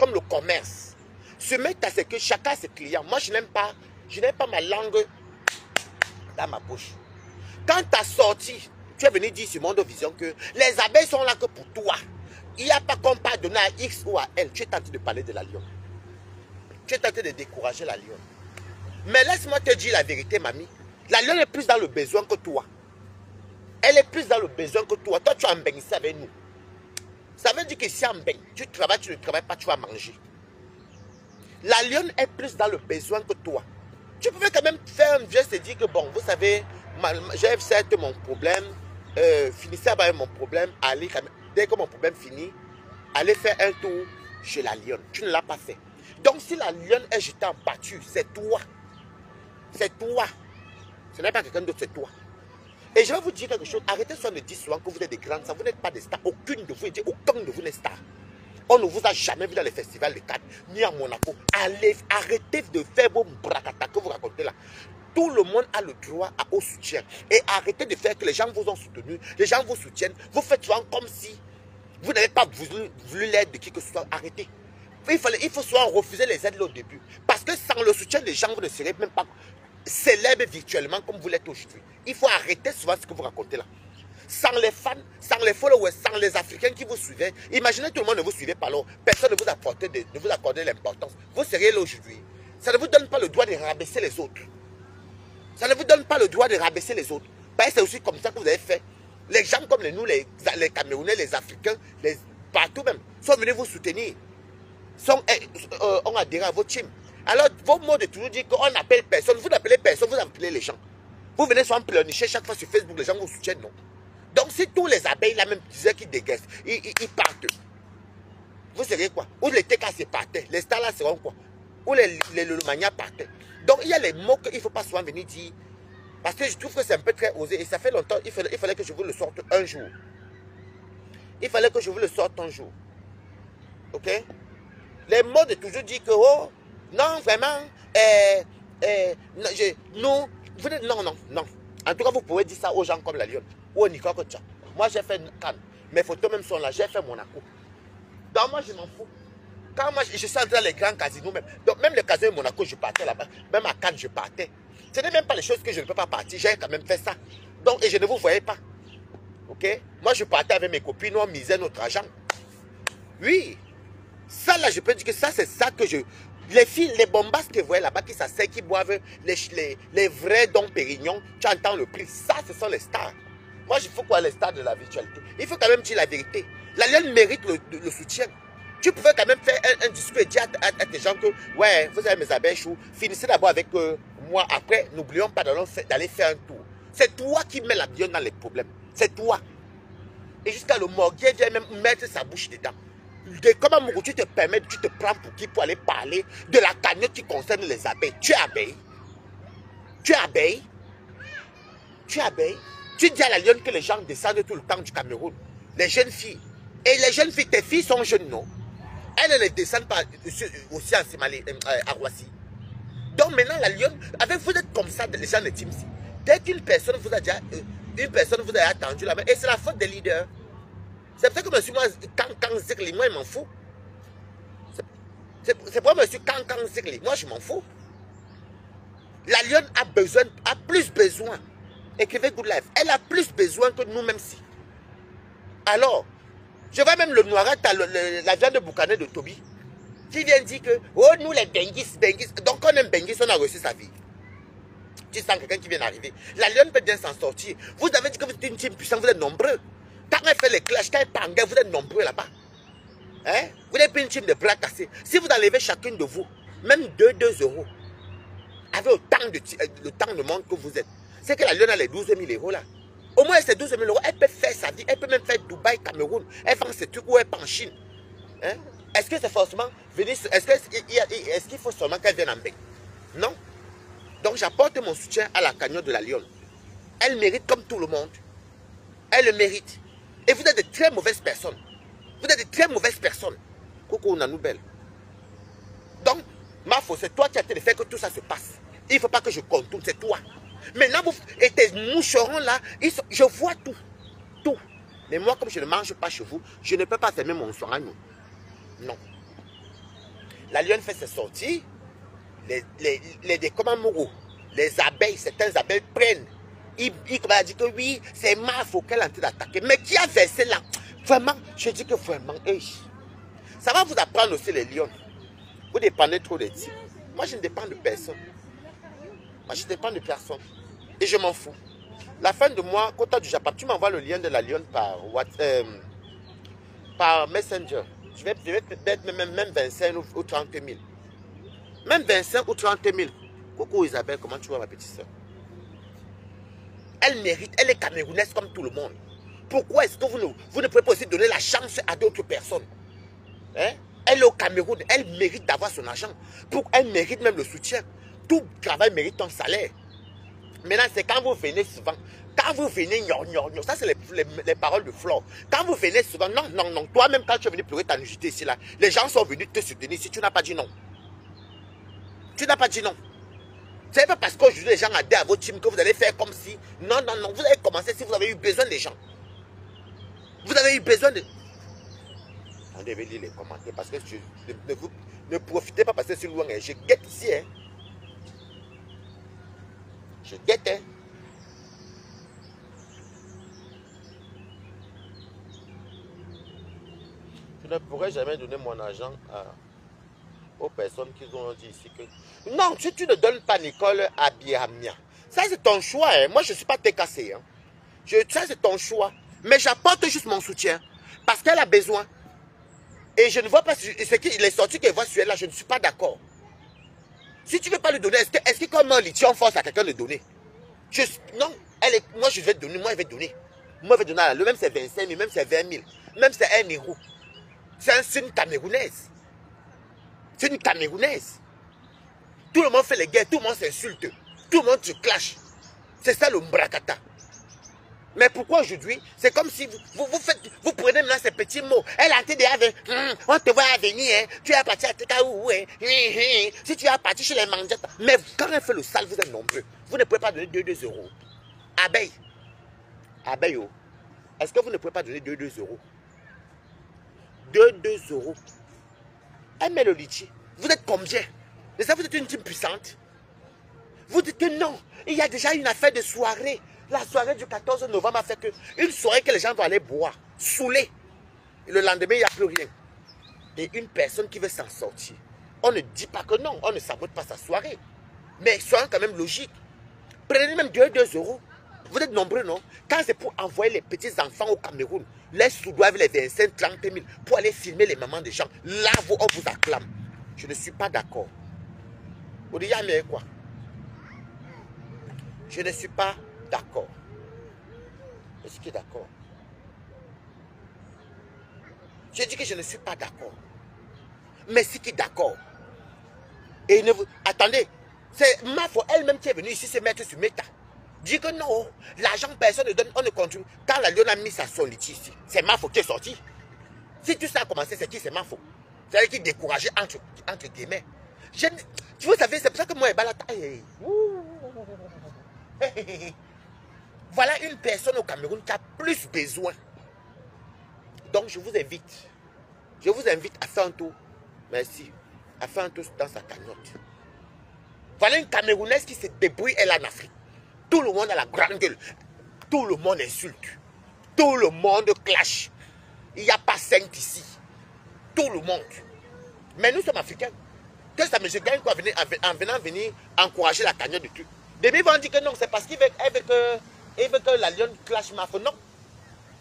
comme le commerce. Se mettre à ce que chacun a ses clients. Moi, je n'aime pas ma langue dans ma bouche. Quand tu as sorti, tu es venu dire sur Mondo Vision que les abeilles sont là que pour toi. Il n'y a pas qu'on pas donner à X ou à L. Tu es tenté de parler de la lionne. Tu es tenté de décourager la lionne. Mais laisse-moi te dire la vérité, mamie. La lionne est plus dans le besoin que toi. Elle est plus dans le besoin que toi. Toi, tu as un bain ici avec nous. Ça veut dire que si en bain, tu travailles, tu ne travailles pas, tu vas manger. La lionne est plus dans le besoin que toi. Tu pouvais quand même faire un geste et dire que bon, vous savez, j'ai certes mon problème, finissez avec mon problème, allez quand même, dès que mon problème finit, allez faire un tour chez la lionne. Tu ne l'as pas fait. Donc si la lionne est jetée en pâture, c'est toi. C'est toi. Ce n'est pas quelqu'un d'autre, c'est toi. Et je vais vous dire quelque chose, arrêtez souvent de dire souvent que vous êtes des grandes stars, vous n'êtes pas des stars, aucun de vous n'est star. On ne vous a jamais vu dans les festivals de Cannes, ni à Monaco. Arrêtez de faire vos bracata que vous racontez là. Tout le monde a le droit au soutien. Et arrêtez de faire que les gens vous ont soutenu, les gens vous soutiennent. Vous faites souvent comme si vous n'avez pas voulu l'aide de qui que ce soit. Arrêtez. Il faut souvent refuser les aides là au début. Parce que sans le soutien des gens, vous ne serez même pas célèbre virtuellement comme vous l'êtes aujourd'hui. Il faut arrêter souvent ce que vous racontez là. Sans les fans, sans les followers, sans les Africains qui vous suivaient, imaginez tout le monde ne vous suivait pas là. Personne ne vous accordait l'importance. Vous seriez là aujourd'hui. Ça ne vous donne pas le droit de rabaisser les autres. Ça ne vous donne pas le droit de rabaisser les autres. Parce que c'est aussi comme ça que vous avez fait. Les gens comme nous, les Camerounais, les Africains, partout même, sont venus vous soutenir. On adhéré à votre team. Alors, vos mots de toujours dire qu'on n'appelle personne, vous n'appelez personne, vous appelez les gens. Vous venez souvent pleurnicher chaque fois sur Facebook, les gens vous soutiennent, non. Donc, si tous les abeilles, là même, disaient qu'ils dégaissent, ils partent. Vous seriez quoi? Ou les TKC partaient, les stars là seront quoi? Ou les Lomania partaient. Donc, il y a les mots qu'il ne faut pas souvent venir dire. Parce que je trouve que c'est un peu très osé. Et ça fait longtemps, il fallait que je vous le sorte un jour. Il fallait que je vous le sorte un jour. Ok? Les mots de toujours dire que, oh, non, vraiment, non, non. En tout cas, vous pouvez dire ça aux gens comme la lionne. Ou au Nicolas Kocha. Moi, j'ai fait Cannes. Mes photos même sont là. J'ai fait Monaco. Donc, moi, je m'en fous. Quand moi, je suis entré dans les grands casinos, même. Donc, même le casino de Monaco, je partais là-bas. Même à Cannes, je partais. Ce n'est même pas les choses que je ne peux pas partir. J'ai quand même fait ça. Donc, et je ne vous voyais pas. Ok? Moi, je partais avec mes copines. On misait notre argent. Oui. Ça, là, je peux dire que ça, c'est ça que je... Les filles, les bombasses que vous voyez là-bas, qui s'asseyent, qui boivent les vrais dons Pérignon, tu entends le prix. Ça, ce sont les stars. Moi, il faut quoi, les stars de la virtualité? Il faut quand même dire la vérité. La lionne mérite le soutien. Tu pouvais quand même faire un discours et dire à tes gens que, ouais, vous avez mes abeilles chou, finissez d'abord avec moi. Après, n'oublions pas d'aller faire un tour. C'est toi qui mets la lionne dans les problèmes. C'est toi. Et jusqu'à le morguier vient même mettre sa bouche dedans. Comment Mourou, tu te permets, tu te prends pour qui pour aller parler de la cagnotte qui concerne les abeilles? Tu es abeille. Tu es abeille. Tu es abeille. Tu dis à la lionne que les gens descendent tout le temps du Cameroun. Les jeunes filles. Et les jeunes filles, tes filles sont jeunes, non? Elles ne descendent pas aussi à Simali, à Roissy. Donc maintenant, la lionne, avec vous êtes comme ça, les gens de Team C. Dès qu'une personne vous a déjà, attendu là-bas, et c'est la faute des leaders. C'est pour ça que monsieur, moi, quand Zikli, moi, je m'en fous. C'est pour monsieur, quand Zikli, moi, je m'en fous. La lionne a plus besoin. Écrivez Good Life. Elle a plus besoin que nous-mêmes si. Alors, je vois même le noirat, la viande de boucanet de Toby, qui vient dire que, oh, nous, les Benguis. Donc, on aime Benguis, on a reçu sa vie. Tu sens quelqu'un qui vient d'arriver. La lionne peut bien s'en sortir. Vous avez dit que vous êtes une team puissante, vous êtes nombreux. Quand elle fait les clashs, quand elle pangait, vous êtes nombreux là-bas. Hein? Vous n'êtes pas une team de bras cassés. Si vous enlevez chacune de vous, même 2 euros, avec autant de monde que vous êtes, c'est que la lionne a les 12 000 euros là. Au moins, ces 12 000 euros, elle peut faire sa vie. Elle peut même faire Dubaï, Cameroun. Elle vend ces trucs ou elle part en Chine. Hein? Est-ce que c'est forcément venir... Est-ce qu'il faut seulement qu'elle vienne en bec? Non. Donc, j'apporte mon soutien à la cagnotte de la lionne. Elle mérite comme tout le monde. Elle le mérite. Et vous êtes de très mauvaises personnes. Vous êtes de très mauvaises personnes. Coucou, Nanou Belle. Donc, ma faute, c'est toi qui as fait faire que tout ça se passe. Il ne faut pas que je contourne, c'est toi. Maintenant, et tes moucherons là, je vois tout. Tout. Mais moi, comme je ne mange pas chez vous, je ne peux pas fermer mon soin à nous. Non. La lionne fait ses sorties. Les commandos, les abeilles, certaines abeilles prennent. Ils commencent à dire que oui, c'est Mafo qu'elle est en train d'attaquer. Mais qui a versé là? Vraiment, je dis que vraiment, ça va vous apprendre aussi les lions. Vous dépendez trop des types. Moi, je ne dépends de personne. Moi, je dépends de personne. Et je m'en fous. La fin de mois, Kota du Japon, tu m'envoies le lien de la lionne par Messenger. Je vais mettre même 25 ou 30 000. Même 25 ou 30 000. Coucou Isabelle, comment tu vas ma petite soeur? Elle mérite, elle est camerounaise comme tout le monde. Pourquoi est-ce que vous ne pouvez pas aussi donner la chance à d'autres personnes? Hein? Elle est au Cameroun, elle mérite d'avoir son argent. Elle mérite même le soutien. Tout travail mérite un salaire. Maintenant, c'est quand vous venez souvent, quand vous venez, ça c'est les paroles de Flore. Quand vous venez souvent, non, toi-même quand tu es venu pleurer ta nudité ici, là, les gens sont venus te soutenir si tu n'as pas dit non. Tu n'as pas dit non. Ce n'est pas parce qu'aujourd'hui les gens adhèrent à votre team que vous allez faire comme si... Non, vous allez commencer si vous avez eu besoin des gens. Vous avez eu besoin de... On devait lire les commentaires parce que ne profitez pas parce que c'est loin. Je guette ici. Hein. Je guette. Hein. Je ne pourrais jamais donner mon argent aux personnes qui ont dit ici que... Non, si tu ne donnes pas Nicole à Biamia, ça c'est ton choix. Hein. Moi, je ne suis pas TKC. Hein. Ça c'est ton choix. Mais j'apporte juste mon soutien. Parce qu'elle a besoin. Et je ne vois pas les sorties qu'elle voit sur elle là, je ne suis pas d'accord. Si tu ne veux pas lui donner, est-ce que comme un litier, on force à quelqu'un de donner? Non, moi je vais donner, moi je vais donner. Moi je vais donner à le même c'est 25 000, même c'est 20 000, même c'est 1 euro. C'est une Camerounaise. C'est une Camerounaise. Tout le monde fait les guerres, tout le monde s'insulte, tout le monde se clash. C'est ça le mbrakata. Mais pourquoi aujourd'hui, c'est comme si vous prenez maintenant ces petits mots. Elle a été déjà, on te voit venir, hein. Tu es parti à Tekaou, hein. Si tu es parti chez les mangettes. Mais quand elle fait le sale, vous êtes nombreux. Vous ne pouvez pas donner 2 euros. Abeille. Abeille, oh. Est-ce que vous ne pouvez pas donner 2 euros? 2 euros. Elle met le litchi. Vous êtes combien? Déjà, vous êtes une team puissante. Vous dites que non, il y a déjà une affaire de soirée. La soirée du 14 novembre a fait que une soirée que les gens vont aller boire, saouler. Et le lendemain, il n'y a plus rien. Et une personne qui veut s'en sortir, on ne dit pas que non, on ne sabote pas sa soirée. Mais soyons quand même logiques. Prenez même 2 euros. Vous êtes nombreux, non? Quand c'est pour envoyer les petits enfants au Cameroun, les sous-doivent les 25, 30 000 pour aller filmer les mamans des gens. Là, on vous acclame. Je ne suis pas d'accord. Vous dites, mais quoi? Je ne suis pas d'accord. Je suis d'accord. Je dis que je ne suis pas d'accord. Mais c'est qui est d'accord. Et ne vous... Attendez, c'est Mafo elle-même qui est venue ici se mettre sur Meta. Dit que non, l'argent personne ne donne, on ne continue. Quand la Lyon a mis sa solitude ici, c'est Mafo qui est sorti. Si tout ça a commencé, c'est qui? C'est Mafo. C'est elle qui est découragée entre guillemets. Vous savez, c'est pour ça que moi, voilà une personne au Cameroun qui a plus besoin. Donc je vous invite. Je vous invite à faire un tour. Merci. À faire un tour dans sa cagnotte. Voilà une Camerounaise qui se débrouille, elle en Afrique. Tout le monde a la grande gueule. Tout le monde insulte. Tout le monde clash. Il n'y a pas 5 ici. Tout le monde. Mais nous sommes africains. Que ça me gagne quoi en venant venir encourager la cagnotte de trucs. Début, ils vont dire que non, c'est parce qu'il veut que la lionne clash Mafo. Non.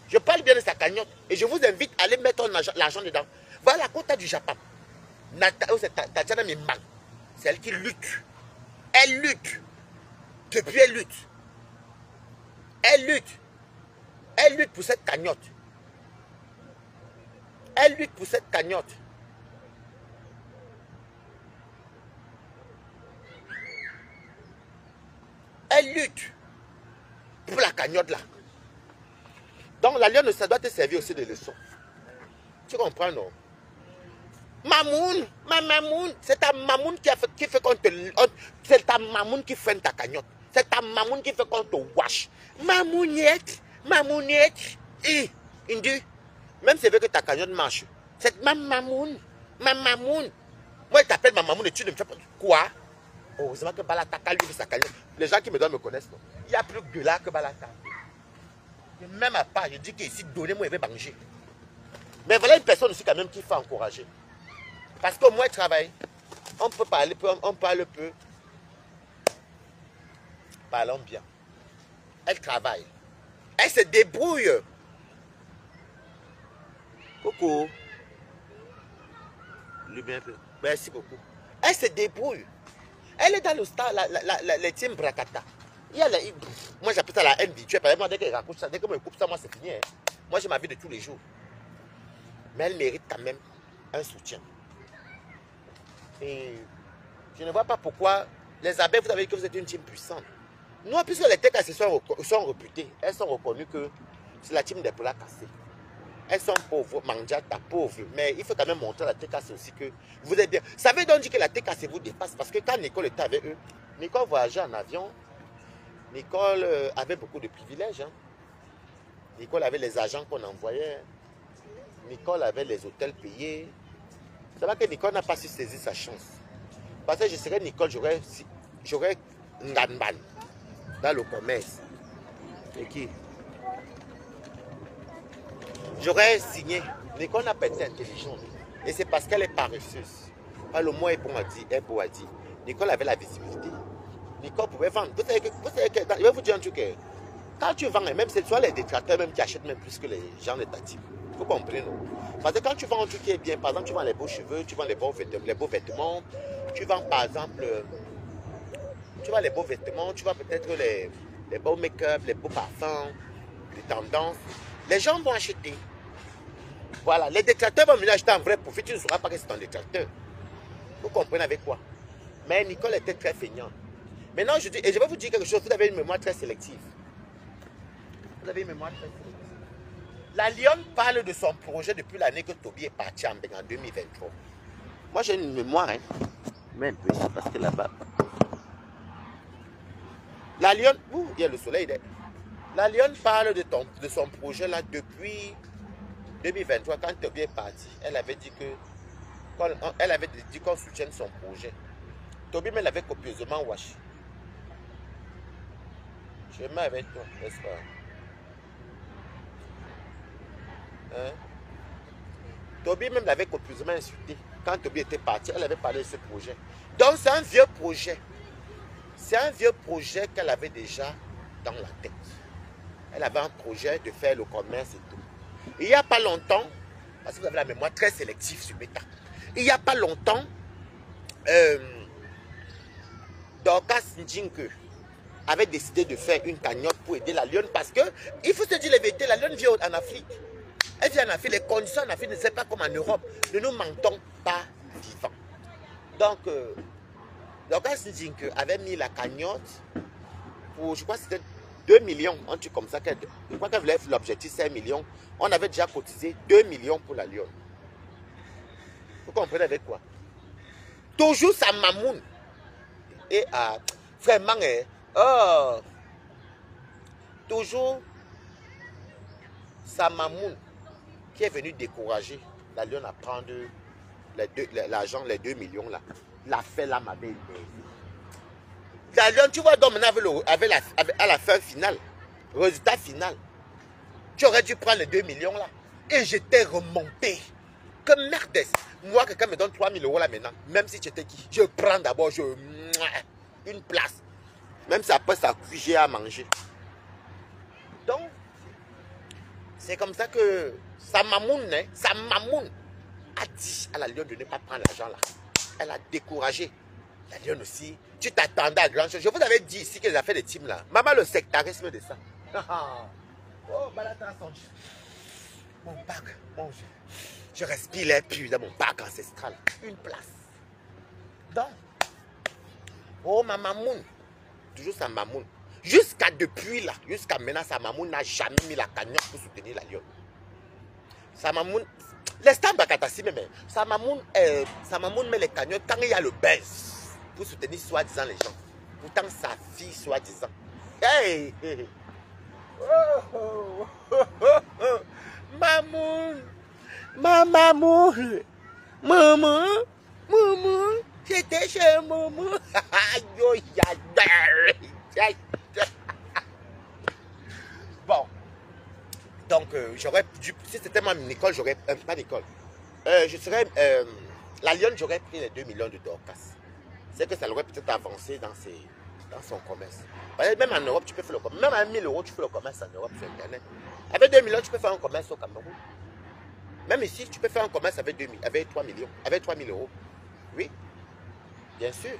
Je parle bien de sa cagnotte. Et je vous invite à aller mettre l'argent dedans. Voilà la Kota du Japon. Tatiana Mimang. C'est elle qui lutte. Elle lutte. Depuis elle lutte. Elle lutte. Elle lutte pour cette cagnotte. Elle lutte pour cette cagnotte. Elle lutte pour la cagnotte là. Donc la lionne, ça doit te servir aussi de leçon. Tu comprends, non? Mamoun, c'est ta mamoun qui fait qu'on te... C'est ta mamoun qui freine ta cagnotte. C'est ta mamoun qui fait qu'on te wash. Mamouniette. Indi, même si c'est vrai que ta cagnotte marche, c'est ma mamoun. Moi, il t'appelle ma maman et tu ne me fais pas. Quoi? Heureusement que Balata lui sa cagnotte. Les gens qui me donnent me connaissent. Non? Il y a plus de là que Balata. Même à part, je dis qu'ici, donnez-moi, je vais manger. Mais voilà une personne aussi quand même qu'il faut encourager. Parce qu'au moins, elle travaille. On peut parler peu, on parle peu. Parlons bien. Elle travaille. Elle se débrouille. Coucou. Merci beaucoup. Elle se débrouille. Elle est dans le stade, les teams Bracata. Il y a moi j'appelle ça la haine virtuelle. Par exemple, dès qu'elle raccroche ça, dès que je me coupe ça, moi c'est fini. Hein. Moi j'ai ma vie de tous les jours. Mais elle mérite quand même un soutien. Et je ne vois pas pourquoi les abeilles, vous avez dit que vous êtes une team puissante. Nous, puisque les têtes cassées sont réputées, elles sont reconnues que c'est la team des plats cassés. Elles sont pauvres, mangiata, pauvres. Mais il faut quand même montrer à la tête cassée aussi que vous êtes bien. Ça veut donc dire que la tête cassée vous dépasse. Parce que quand Nicole était avec eux, Nicole voyageait en avion. Nicole avait beaucoup de privilèges. Hein. Nicole avait les agents qu'on envoyait. Nicole avait les hôtels payés. C'est vrai que Nicole n'a pas su saisir sa chance. Parce que je serais Nicole, j'aurais Nganban dans le commerce. Et qui? J'aurais signé. Nicole n'a pas été intelligente. Et c'est parce qu'elle est paresseuse. Le mot est bon à dire, est beau à dire. Nicole avait la visibilité. Nicole pouvait vendre. Vous savez que, je vais vous dire un truc. Quand tu vends, même c'est soit les détracteurs même qui achètent même plus que les gens de ta team. Vous comprenez, non? Parce que quand tu vends un truc qui est bien, par exemple, tu vends les beaux cheveux, tu vends les beaux vêtements, tu vends par exemple, tu vends les beaux vêtements, tu vends peut-être les beaux make-up, les beaux parfums, les tendances. Les gens vont acheter. Voilà, les détracteurs vont venir acheter un vrai profit, tu ne sauras pas que c'est un détracteur. Vous comprenez avec quoi? Mais Nicole était très feignante. Maintenant, je dis, et je vais vous dire quelque chose, vous avez une mémoire très sélective. Vous avez une mémoire très sélective. La Lionne parle de son projet depuis l'année que Toby est parti en 2023. Moi, j'ai une mémoire, hein. Mais un peu ça, parce que là-bas. La Lionne, il y a le soleil. La Lionne parle de son projet là depuis 2023, quand Toby est parti. Elle avait dit qu'on soutienne son projet. Toby me l'avait copieusement wash. Je mets avec toi, n'est-ce pas? Hein? Toby même l'avait copieusement insulté. Quand Toby était parti, elle avait parlé de ce projet. Donc c'est un vieux projet. C'est un vieux projet qu'elle avait déjà dans la tête. Elle avait un projet de faire le commerce et tout. Il n'y a pas longtemps, parce que vous avez la mémoire très sélective sur Meta, il n'y a pas longtemps, Dorcas Ndjinke avait décidé de faire une cagnotte pour aider la Lionne parce que, il faut se dire la vérité, la Lionne vit en Afrique. Elle vit en Afrique, les conditions en Afrique ne sont pas comme en Europe. Ne nous mentons pas vivants. Donc, Dorcas Ndjinke avait mis la cagnotte pour, je crois que c'était 2 millions, un truc comme ça. Je crois qu'elle voulait l'objectif 5 millions. On avait déjà cotisé 2 millions pour la Lionne. Vous comprenez avec quoi? Toujours sa mamoune. Et vraiment, toujours sa mamoune qui est venue décourager la Lionne à prendre l'argent, les 2 millions là. La fait là, ma belle. La Lionne, tu vois, donc maintenant à la fin finale, résultat final, tu aurais dû prendre les 2 millions là. Et j'étais remonté. Que merde. Moi, quelqu'un me donne 3 000 € là maintenant. Même si j'étais qui, je prends d'abord une place. Même si après ça cuit, j'ai à manger. Donc, c'est comme ça que sa mamoune a dit à la Lionne de ne pas prendre l'argent là. Elle a découragé. La Lionne aussi, tu t'attendais à grand chose. Je vous avais dit ici qu'elle a fait des teams là. Maman, le sectarisme de ça. Oh, Balata, mon bac, je respire l'air pur dans mon bac ancestral. Une place. Donc, oh, ma mamoune, toujours sa mamoune. Jusqu'à depuis là, jusqu'à maintenant, sa mamoune n'a jamais mis la cagnotte pour soutenir la Lionne. Sa mamoune, laisse ta bakatassi même. Sa mamoune met les cagnottes quand il y a le buzz pour soutenir soi-disant les gens. Pourtant, sa fille soi-disant. Hey, hey. Oh, oh, oh, oh. Mamoun, ma mamoun, maman, maman. chez Momo. Bon, donc j'aurais dû, si c'était ma Nicole, j'aurais, pas Nicole, je serais, la Lionne, j'aurais pris les 2 millions de Dorcas. C'est que ça l'aurait peut-être avancé dans son commerce. Même en Europe, tu peux faire le commerce. Même à 1000 euros, tu fais le commerce en Europe sur Internet. Avec 2 millions, tu peux faire un commerce au Cameroun. Même ici, tu peux faire un commerce avec 3 millions, avec 3 000 euros. Oui, bien sûr.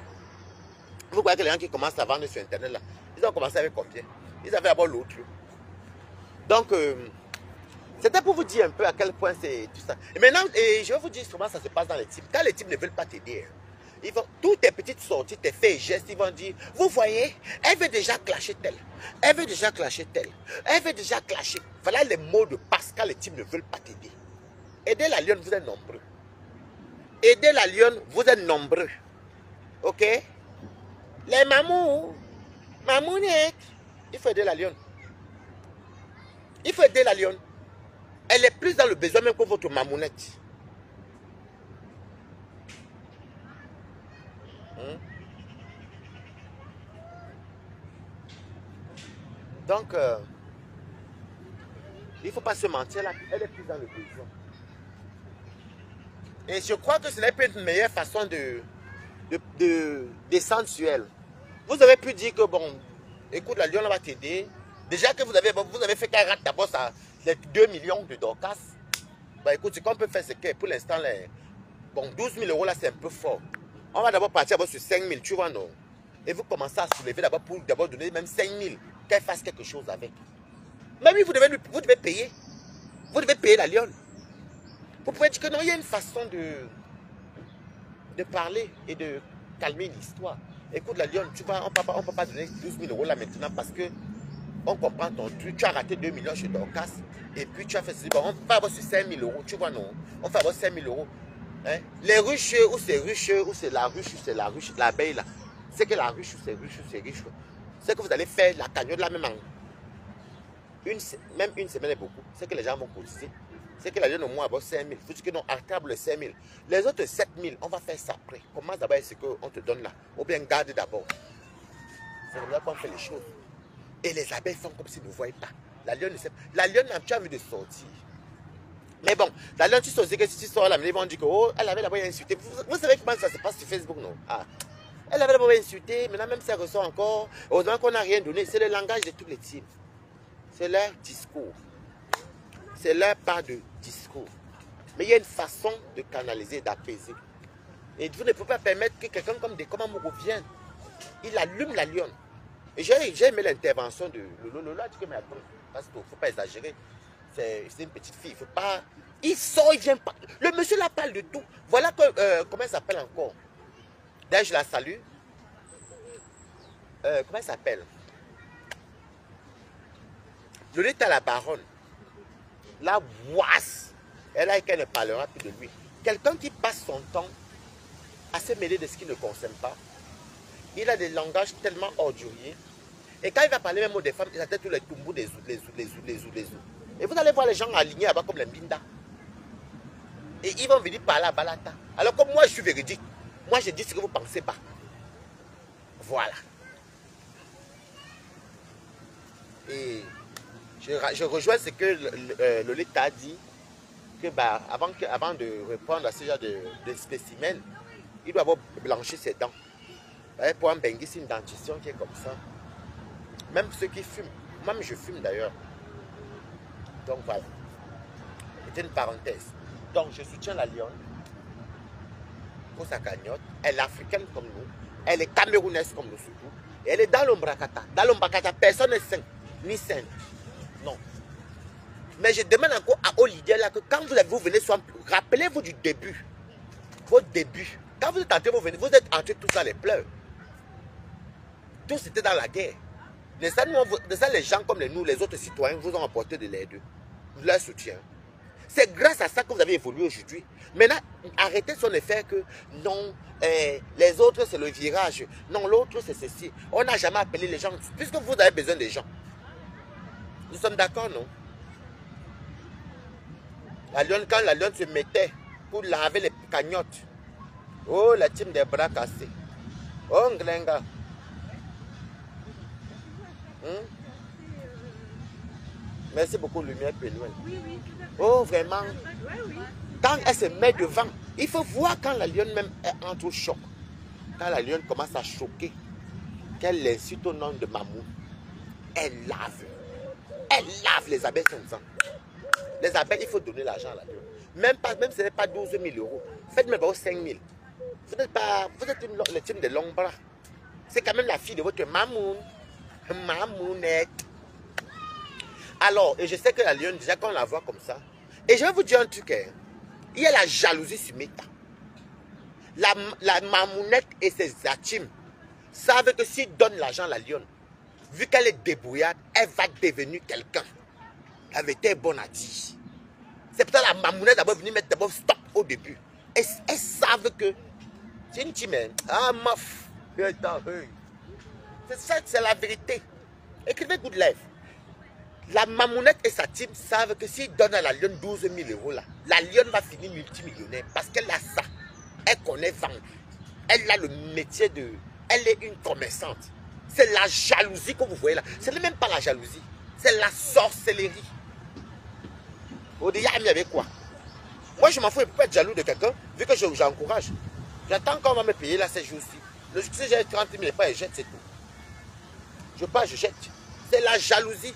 Vous voyez que les gens qui commencent à vendre sur Internet, là, ils ont commencé avec combien? Ils avaient d'abord l'autre. Donc, c'était pour vous dire un peu à quel point c'est tout ça. Et maintenant, je vais vous dire comment ça se passe dans les teams. Quand les teams ne veulent pas t'aider, ils vont, toutes tes petites sorties, tes faits et gestes, ils vont dire, vous voyez, elle veut déjà clasher tel. Elle veut déjà clasher tel. Elle veut déjà clasher. Voilà les mots de passe quand les teams ne veulent pas t'aider. Aidez la Lionne, vous êtes nombreux. Aidez la Lionne, vous êtes nombreux. Ok? Les mamous, mamounettes, il faut aider la Lionne. Il faut aider la Lionne. Elle est plus dans le besoin même que votre mamounette. Donc, il ne faut pas se mentir là. Elle est plus dans le besoin. Et je crois que ce n'est pas une meilleure façon de descendre sur elle. Vous avez pu dire que, bon, écoute, la Lionne va t'aider. Déjà que vous avez fait qu'elle rate d'abord les 2 millions de Dorcas. Bah écoute, ce qu'on peut faire, c'est que pour l'instant, bon, 12 000 euros là, c'est un peu fort. On va d'abord partir sur 5 000, tu vois, non? Et vous commencez à soulever d'abord pour d'abord donner même 5 000, qu'elle fasse quelque chose avec. Même vous devez payer. Vous devez payer la Lionne. Vous pouvez dire que non, il y a une façon de parler et de calmer l'histoire. Écoute, la Lionne, tu vois, on ne peut pas donner 12 000 euros là maintenant parce que on comprend ton truc. Tu as raté 2 millions chez Dorcas et puis tu as fait ceci. Bon, on va avoir sur 5 000 euros, tu vois, non? On va avoir 5 000 euros. Hein? Les ruches, ou c'est la ruche, l'abeille là. C'est que la ruche, ou c'est ruche, ou c'est riche. C'est que vous allez faire la cagnotte là même même une semaine est beaucoup. C'est que les gens vont cotiser. C'est que la Lionne au moins avoir 5 000. Il faut dire que non, à table les 5 000. Les autres 7 000, on va faire ça après. Commence d'abord ce qu'on te donne là. Ou bien garde d'abord. C'est comme ça qu'on fait les choses. Et les abeilles font comme s'ils ne voyaient pas. La Lionne ne sait pas. La Lionne n'a pas envie de sortir. Mais bon, la Lionne, tu sors que si tu sors là, ils vont dire que oh, elle avait d'abord insulté. Vous savez comment ça se passe sur Facebook, non? Ah. Elle avait d'abord insulté, maintenant même si elle ressort encore, heureusement qu'on n'a rien donné. C'est le langage de tous les teams. C'est leur discours. C'est leur part de discours. Mais il y a une façon de canaliser, d'apaiser. Et vous ne pouvez pas permettre que quelqu'un comme Amogo vienne. Il allume la Lionne. Et j'ai aimé l'intervention de Lolo. Lolo a dit que mais attends, parce qu'il ne faut pas exagérer. C'est une petite fille. Il faut pas. Il sort, il vient pas. Le monsieur là parle de tout. Voilà comment elle s'appelle encore. D'ailleurs, je la salue. Comment elle s'appelle? Lolita la baronne. La ouasse. Elle a qu'elle ne parlera plus de lui. Quelqu'un qui passe son temps à se mêler de ce qui ne concerne pas. Il a des langages tellement orduriers. Et quand il va parler même aux des femmes, il a tous les tumbous des zou. Et vous allez voir les gens alignés là-bas comme les Mbinda. Et ils vont venir parler à Balata. Alors comme moi je suis véridique, moi je dis ce que vous ne pensez pas. Voilà. Et je rejoins ce que Lolita a dit, que bah, avant de répondre à ce genre de spécimen, il doit avoir blanchi ses dents. Pour un bengue, c'est une dentition qui est comme ça. Même ceux qui fument, même je fume d'ailleurs. Donc voilà. C'était une parenthèse. Donc je soutiens la Lionne pour sa cagnotte. Elle est africaine comme nous. Elle est camerounaise comme nous surtout. Et elle est dans l'Ombrakata. Dans l'Ombrakata, personne n'est saint. Ni sainte. Non. Mais je demande encore à Olivier là que quand vous venez, rappelez-vous du début. Votre début. Quand vous êtes entré, vous êtes entré tous dans les pleurs. Tous étaient dans la guerre. De ça, les gens comme nous, les autres citoyens, vous ont apporté de l'aide, de leur soutien. C'est grâce à ça que vous avez évolué aujourd'hui. Maintenant, arrêtez son effet que non, les autres c'est le virage. Non, l'autre c'est ceci. On n'a jamais appelé les gens, puisque vous avez besoin des gens. Nous sommes d'accord, non? Quand la Lionne se mettait pour laver les cagnottes, oh, la team des bras cassés. Oh, Nglenga. Merci beaucoup, Lumière Pénuel. Oui, oui, tout à fait. Oh, vraiment. Oui, oui. Quand elle se met devant, il faut voir quand la lionne même entre au choc. Quand la lionne commence à choquer, qu'elle l'insulte au nom de Mamou, elle lave. Elle lave les abeilles comme ça. Les abeilles, il faut donner l'argent à la lionne. Même si ce n'est pas 12 000 euros, faites-moi 5 000. Vous êtes le team de longs bras. C'est quand même la fille de votre Mamoun. Mamounette. Alors, et je sais que la lionne, déjà quand on la voit comme ça, et je vais vous dire un truc, hein, il y a la jalousie sur Meta. La Mamounette et ses atimes savent que s'ils donnent l'argent à la lionne, vu qu'elle est débrouillarde, elle va devenir quelqu'un. Elle avait été bonne à dire. C'est peut-être la Mamounette d'abord venue mettre d'abord stop au début. Elles savent que c'est une team. Ah, maf. C'est ça, c'est la vérité. Écrivez Good Life. La Mamounette et sa team savent que s'ils donnent à la lionne 12 000 euros, là, la lionne va finir multimillionnaire parce qu'elle a ça. Elle connaît vendre. Elle a le métier de... Elle est une commerçante. C'est la jalousie que vous voyez là. Ce n'est même pas la jalousie. C'est la sorcellerie. Au déjà, avec quoi? Moi, je m'en fous. Je ne peux pas être jaloux de quelqu'un vu que j'encourage. J'attends qu'on va me payer là ces jours-ci. Le succès, j'ai 30 000 pas, je jette, c'est tout. Je pars, je jette. C'est la jalousie.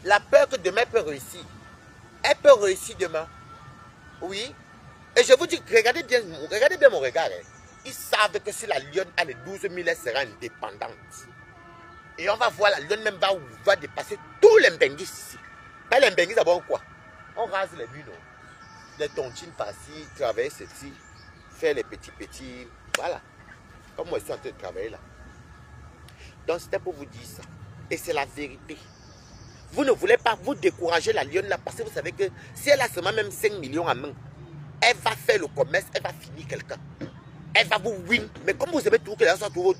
La peur que demain peut réussir. Elle peut réussir demain. Oui. Et je vous dis, regardez bien mon regard. Hein. Ils savent que si la lionne a les 12 000, elle sera indépendante. Et on va voir la lionne même va dépasser tous les mbenguis ici. Pas les mbenguis d'abord quoi? On rase les murs, non? Les tontines par-ci, travailler ceci, faire les petits. Voilà. Comme moi, je suis en train de travailler là. Donc, c'était pour vous dire ça. Et c'est la vérité. Vous ne voulez pas vous décourager la lionne là parce que vous savez que si elle a seulement même 5 millions à main, elle va faire le commerce, elle va finir quelqu'un. Elle va vous win. Mais comme vous savez tout que les gens sont tout.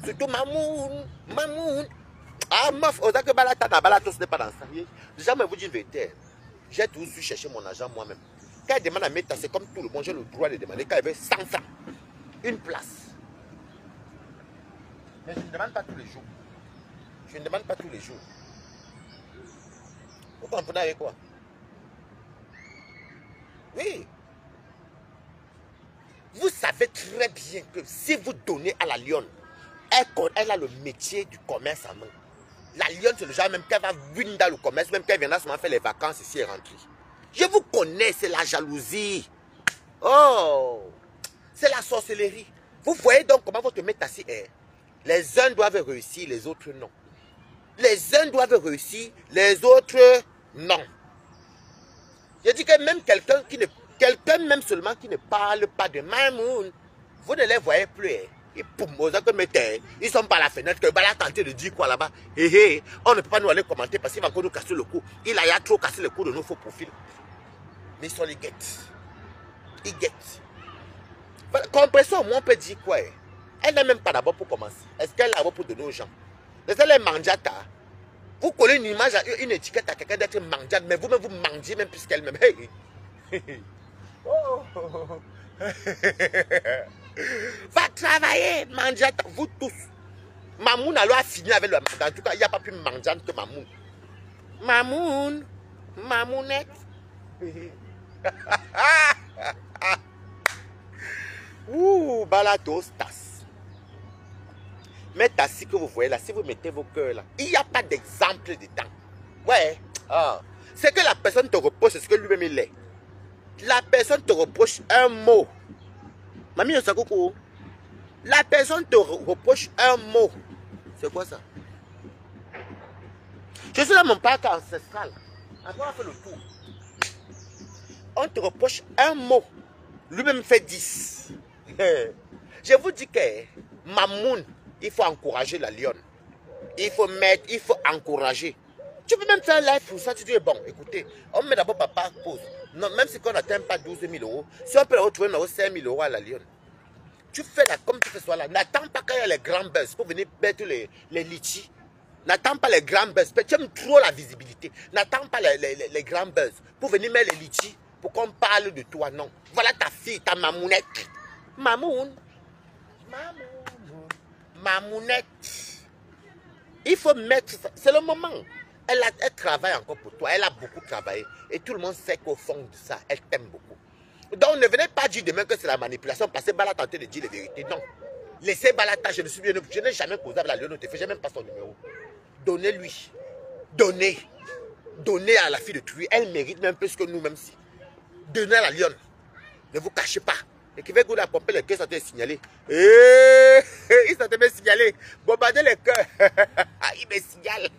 Surtout Mamoun. Ah, meuf, on dirait que Balata ce n'est pas dans ça. Déjà, moi, je vous dis une vérité. J'ai toujours su chercher mon argent moi-même. Quand elle demande à Meta, c'est comme tout le monde, j'ai le droit de demander. Quand elle veut 100 francs, une place. Mais je ne demande pas tous les jours. Je ne demande pas tous les jours. Vous comprenez avec quoi? Oui. Vous savez très bien que si vous donnez à la lionne, elle a le métier du commerce en main. La lionne, c'est le genre même qu'elle va venir dans le commerce, même qu'elle viendra seulement faire les vacances ici et rentrer. Je vous connais, c'est la jalousie. Oh, c'est la sorcellerie. Vous voyez donc comment votre métacie est. Les uns doivent réussir, les autres non. Les uns doivent réussir, les autres non. Je dis que même quelqu'un même seulement qui ne parle pas de Mamoun, vous ne les voyez plus. Et pour moi, ils sont par la fenêtre, que Bala tenté de dire quoi là-bas. On ne peut pas nous aller commenter parce qu'il va encore nous casser le cou. Il a trop cassé le cou de nos faux profils. Mais ils sont les guettes. Ils guettent. Compression, au moins on peut dire quoi. Elle n'a même pas d'abord pour commencer. Est-ce qu'elle a d'abord pour donner aux gens? Laissez-les manjata. Vous collez une image, une étiquette à quelqu'un d'être manjate, mais vous-même vous mangez même plus qu'elle-même. Hey. Oh. Va travailler, manjate, vous tous. Mamoun alors a fini avec le manjate. En tout cas, il n'y a pas plus manjate que Mamoun. Mamounette. Ouh, balatos tas. Mais tassi que vous voyez là, si vous mettez vos cœurs là, il n'y a pas d'exemple dedans. Ouais. C'est que la personne te reproche, c'est ce que lui-même il est. La personne te reproche un mot. Mamie, on coucou. La personne te reproche un mot. C'est quoi ça? Je suis dans mon parc ancestral. Après, on fait le tour. On te reproche un mot. Lui-même fait 10. Je vous dis que Mamoun, il faut encourager la lionne. Il faut encourager. Tu peux même faire un live pour ça. Tu dis, bon, écoutez, on met d'abord papa pause. Non, même si on n'atteint pas 12 000 euros, si on peut retrouver 5 000 euros à la lionne, tu fais là comme tu fais soit là. N'attends pas qu'il y ait les grands buzz pour venir mettre les litchis. N'attends pas les grands buzz. Tu aimes trop la visibilité. N'attends pas les grands buzz pour venir mettre les litchis pour qu'on parle de toi. Non. Voilà ta fille, ta mamounette. Mamoun. Mamounette. Il faut mettre ça. C'est le moment. Elle travaille encore pour toi. Elle a beaucoup travaillé. Et tout le monde sait qu'au fond de ça, elle t'aime beaucoup. Donc ne venez pas dire demain que c'est la manipulation parce que Bala tenté de dire la vérité. Non. Laissez Balata, je n'ai jamais causé avec la Lyon, je n'ai même pas son numéro. Donnez-lui. Donnez. Donnez à la fille de Tui. Elle mérite même plus que nous, même si. Donnez à la Lyon. Ne vous cachez pas. Et qui veut que la pomper les cœurs, ça te signalé. Il s'est bien signalé. Bombardez les cœurs. Il me signale.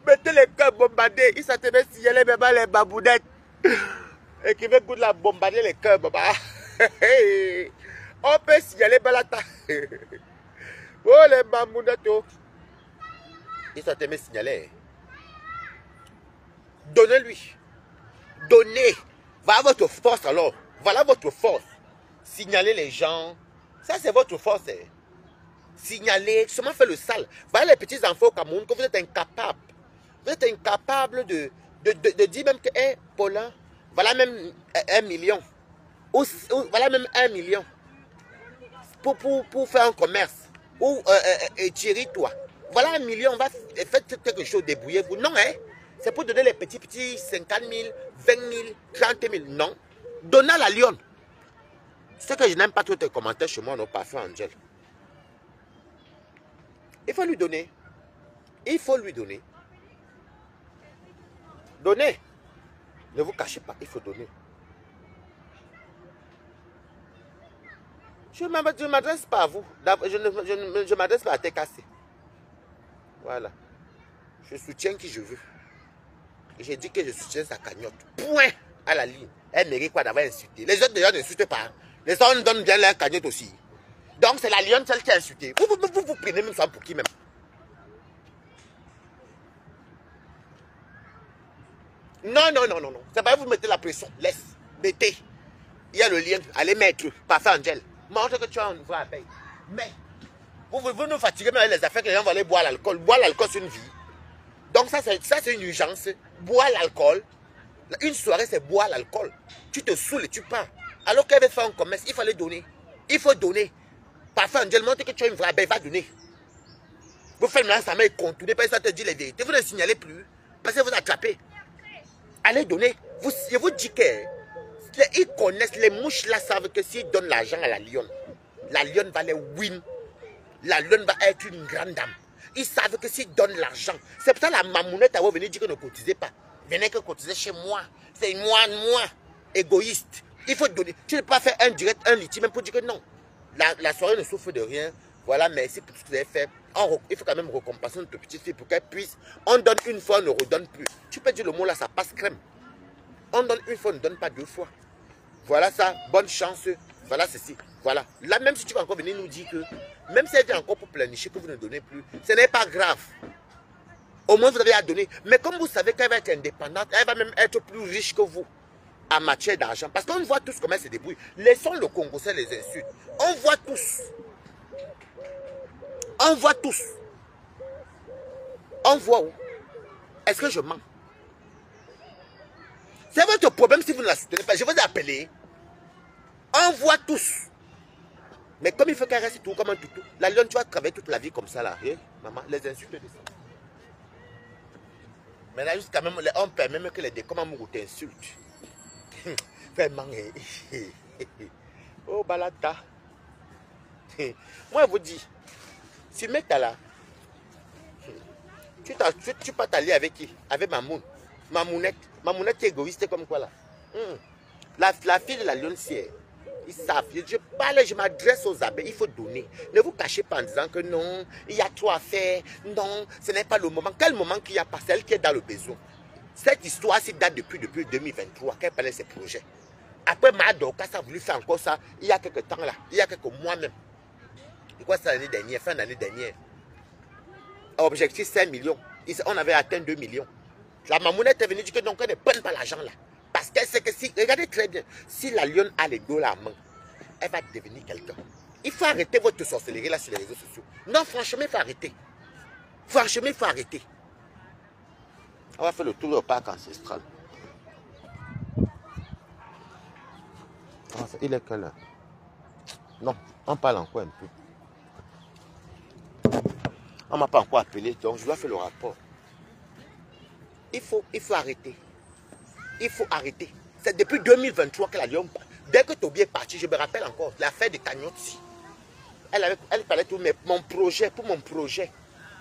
Mettez les cœurs bombardés. Il s'est bien signalé, même les babounettes. Et qui veut que la bombarder les cœurs, baba. On peut signaler Balata. Oh les babounettes. Il s'est bien signalé. Donnez-lui. Donnez. Voilà votre force alors. Voilà votre force. Signalez les gens. Ça, c'est votre force. Signaler. Seulement faire le sale. Voilà les petits enfants au Cameroun que vous êtes incapables. Vous êtes incapables de dire même que, hey, Paulin, voilà même 1 million. Ou voilà même 1 million. Pour faire un commerce. Ou Thierry, toi. Voilà 1 million. Faites quelque chose, débrouillez-vous. Non, hein. C'est pour donner les petits 50 000, 20 000, 30 000. Non. Donnez à la Lyon. C'est que je n'aime pas tous tes commentaires chez moi, non, parfait, Angel. Il faut lui donner. Il faut lui donner. Donnez. Ne vous cachez pas, il faut donner. Je ne m'adresse pas à vous. Je m'adresse pas à tes cassés. Voilà. Je soutiens qui je veux. Et j'ai dit que je soutiens sa cagnotte. Point à la ligne. Elle mérite quoi d'avoir insulté. Les autres déjà n'insultent pas. Les autres donnent bien leur cagnotte aussi. Donc c'est la lionne celle qui a insulté. Vous prenez même ça pour qui même? Non, non, non, non, non. C'est pas vous mettez la pression. Laisse. Mettez. Il y a le lien. Allez mettre. Parfait, Angel. Montre que tu as un nouveau abeille. Mais, vous nous fatiguez même avec les affaires que les gens vont aller boire l'alcool. Boire l'alcool, c'est une vie. Donc ça, c'est une urgence. Boire l'alcool. Une soirée, c'est boire l'alcool. Tu te saoules et tu pars. Alors qu'elle veut faire un commerce, il fallait donner. Il faut donner. Parfois, Angel, montre que tu as une vraie abeille, va donner. Vous faites maintenant sa main contournée, parce que ça te dit les vérités. Vous ne signalez plus. Parce que vous attrapez. Allez donner. Je vous dis qu'ils connaissent, les mouches là savent que s'ils donnent l'argent à la lionne va les win. La lionne va être une grande dame. Ils savent que s'ils donnent l'argent, c'est pour ça la mamounette va venir dire que ne cotisez pas. Venez que cotiser chez moi. C'est moi, égoïste. Il faut donner. Tu ne peux pas faire un direct, un litige, même pour dire que non. La soirée ne souffre de rien. Voilà, merci pour ce que vous avez fait. Il faut quand même récompenser notre petite fille pour qu'elle puisse. On donne une fois, on ne redonne plus. Tu peux dire le mot là, ça passe crème. On donne une fois, on ne donne pas 2 fois. Voilà ça, bonne chance. Voilà ceci. Voilà. Là, même si tu vas encore venir nous dire que, même si elle vient encore pour planifier que vous ne donnez plus, ce n'est pas grave. Au moins, vous avez à donner. Mais comme vous savez qu'elle va être indépendante, elle va même être plus riche que vous en matière d'argent. Parce qu'on voit tous comment elle se débrouille. Laissons le Congolais les insultes. On voit tous. On voit tous. On voit où? Est-ce que je mens? C'est votre problème si vous ne la soutenez pas. Je vous ai appelé. On voit tous. Mais comme il faut qu'elle reste tout comme un toutou, la lionne, tu vas travailler toute la vie comme ça là. Eh, maman, les insultes de ça. Mais là, jusqu'à même, on permet même que les décommandes t'insultent. Vraiment. Oh, balata. Moi, je vous dis, si mec là, tu peux t'allier avec qui? Avec Mamoun. Mamounette. Mamounette est égoïste comme quoi là. La fille de la lionne, c'est. Ils savent. Je parle, je m'adresse aux abeilles. Il faut donner. Ne vous cachez pas en disant que non, il y a trop à faire. Non, ce n'est pas le moment. Quel moment qu'il y a pas? Celle qui est dans le besoin. Cette histoire-ci date depuis 2023 qu'elle parlait de ses projets. Après, Madoka a voulu faire encore ça il y a quelques temps là. Il y a quelques mois même. Et quoi, c'est l'année dernière, fin d'année dernière. Objectif 5 millions. On avait atteint 2 millions. La mamounette est venue dire que donc elle ne prenne pas l'argent là. Parce qu'elle sait que si, regardez très bien, si la lionne a les dos à la main, elle va devenir quelqu'un. Il faut arrêter votre sorcellerie là sur les réseaux sociaux. Non, franchement, il faut arrêter. Franchement, il faut arrêter. On va faire le tour du parc ancestral. Il est quelle heure? Non, on parle encore un peu. On ne m'a pas encore appelé, donc je dois faire le rapport. Il faut arrêter. Il faut arrêter. C'est depuis 2023 que la Lyon... Dès que Toby est parti, je me rappelle encore l'affaire de Cagnotti. Elle parlait tout, mais mon projet, pour mon projet.